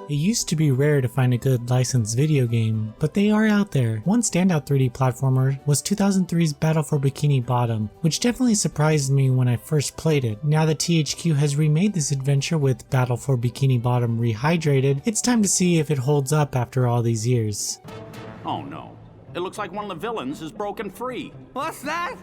It used to be rare to find a good licensed video game, but they are out there. One standout 3D platformer was 2003's Battle for Bikini Bottom, which definitely surprised me when I first played it. Now that THQ has remade this adventure with Battle for Bikini Bottom Rehydrated, it's time to see if it holds up after all these years. Oh no, it looks like one of the villains is broken free. What's that?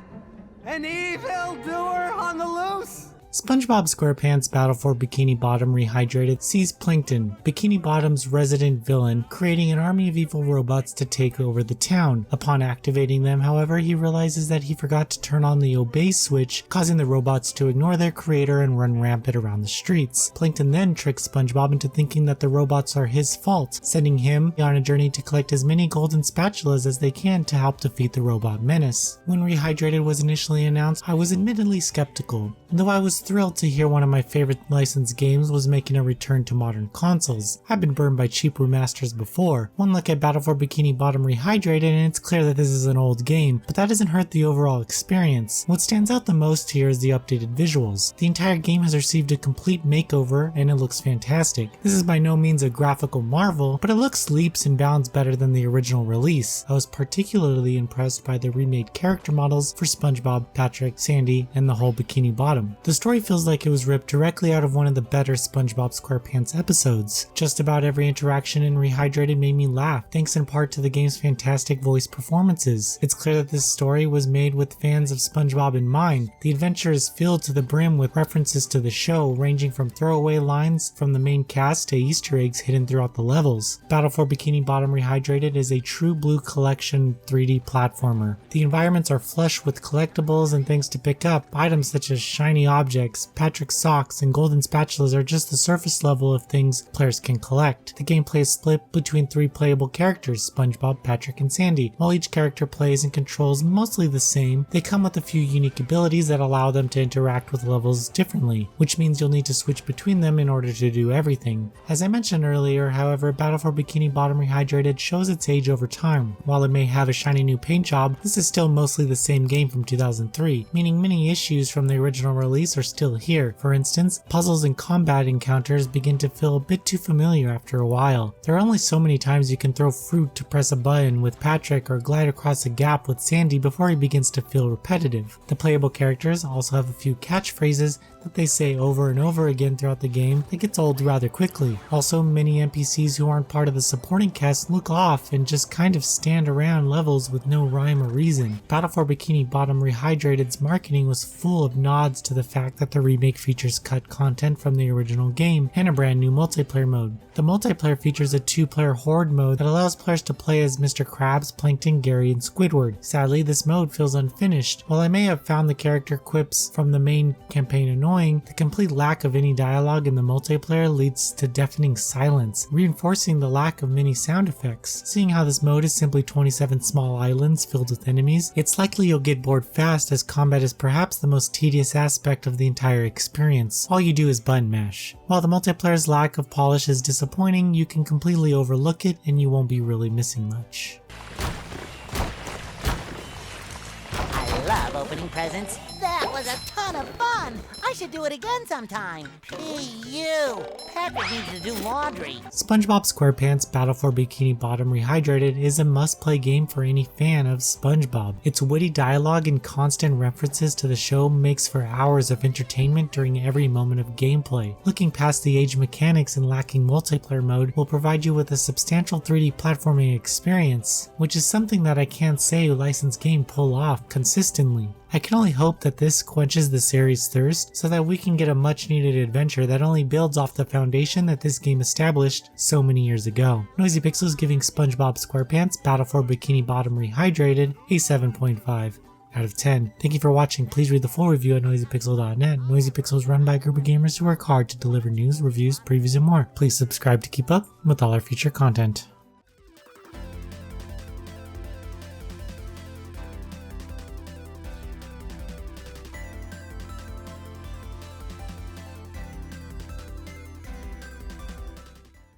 An evildoer on the loose? SpongeBob SquarePants Battle for Bikini Bottom Rehydrated sees Plankton, Bikini Bottom's resident villain, creating an army of evil robots to take over the town. Upon activating them, however, he realizes that he forgot to turn on the obey switch, causing the robots to ignore their creator and run rampant around the streets. Plankton then tricks SpongeBob into thinking that the robots are his fault, sending him on a journey to collect as many golden spatulas as they can to help defeat the robot menace. When Rehydrated was initially announced, I was admittedly skeptical, though I was thrilled to hear one of my favorite licensed games was making a return to modern consoles. I've been burned by cheap remasters before. One look at Battle for Bikini Bottom Rehydrated and it's clear that this is an old game, but that doesn't hurt the overall experience. What stands out the most here is the updated visuals. The entire game has received a complete makeover and it looks fantastic. This is by no means a graphical marvel, but it looks leaps and bounds better than the original release. I was particularly impressed by the remade character models for SpongeBob, Patrick, Sandy, and the whole Bikini Bottom. The story feels like it was ripped directly out of one of the better SpongeBob SquarePants episodes. Just about every interaction in Rehydrated made me laugh, thanks in part to the game's fantastic voice performances. It's clear that this story was made with fans of SpongeBob in mind. The adventure is filled to the brim with references to the show, ranging from throwaway lines from the main cast to Easter eggs hidden throughout the levels. Battle for Bikini Bottom Rehydrated is a true blue collection 3D platformer. The environments are flush with collectibles and things to pick up. Items such as shiny objects, Patrick's socks, and golden spatulas are just the surface level of things players can collect. The gameplay is split between 3 playable characters, SpongeBob, Patrick, and Sandy. While each character plays and controls mostly the same, they come with a few unique abilities that allow them to interact with levels differently, which means you'll need to switch between them in order to do everything. As I mentioned earlier, however, Battle for Bikini Bottom Rehydrated shows its age over time. While it may have a shiny new paint job, this is still mostly the same game from 2003, meaning many issues from the original release are still here. For instance, puzzles and combat encounters begin to feel a bit too familiar after a while. There are only so many times you can throw fruit to press a button with Patrick or glide across a gap with Sandy before he begins to feel repetitive. The playable characters also have a few catchphrases that they say over and over again throughout the game that gets old rather quickly. Also, many NPCs who aren't part of the supporting cast look off and just kind of stand around levels with no rhyme or reason. Battle for Bikini Bottom Rehydrated's marketing was full of nods to the fact that the remake features cut content from the original game and a brand new multiplayer mode. The multiplayer features a 2-player horde mode that allows players to play as Mr. Krabs, Plankton, Gary, and Squidward. Sadly, this mode feels unfinished. While I may have found the character quips from the main campaign annoying, the complete lack of any dialogue in the multiplayer leads to deafening silence, reinforcing the lack of many sound effects. Seeing how this mode is simply 27 small islands filled with enemies, it's likely you'll get bored fast, as combat is perhaps the most tedious aspect of the entire experience. All you do is button mash. While the multiplayer's lack of polish is disappointing, you can completely overlook it and you won't be really missing much. I love opening presents. That was a ton of fun. I should do it again sometime. Hey, you. Patrick needs to do laundry. SpongeBob SquarePants Battle for Bikini Bottom Rehydrated is a must-play game for any fan of SpongeBob. Its witty dialogue and constant references to the show makes for hours of entertainment during every moment of gameplay. Looking past the age mechanics and lacking multiplayer mode will provide you with a substantial 3D platforming experience, which is something that I can't say licensed game pull off consistently. I can only hope that this quenches the series' thirst so that we can get a much needed adventure that only builds off the foundation that this game established so many years ago. Noisy Pixels giving SpongeBob SquarePants Battle for Bikini Bottom Rehydrated a 7.5 out of 10. Thank you for watching. Please read the full review at noisypixel.net. Noisy Pixel is run by a group of gamers who work hard to deliver news, reviews, previews, and more. Please subscribe to keep up with all our future content.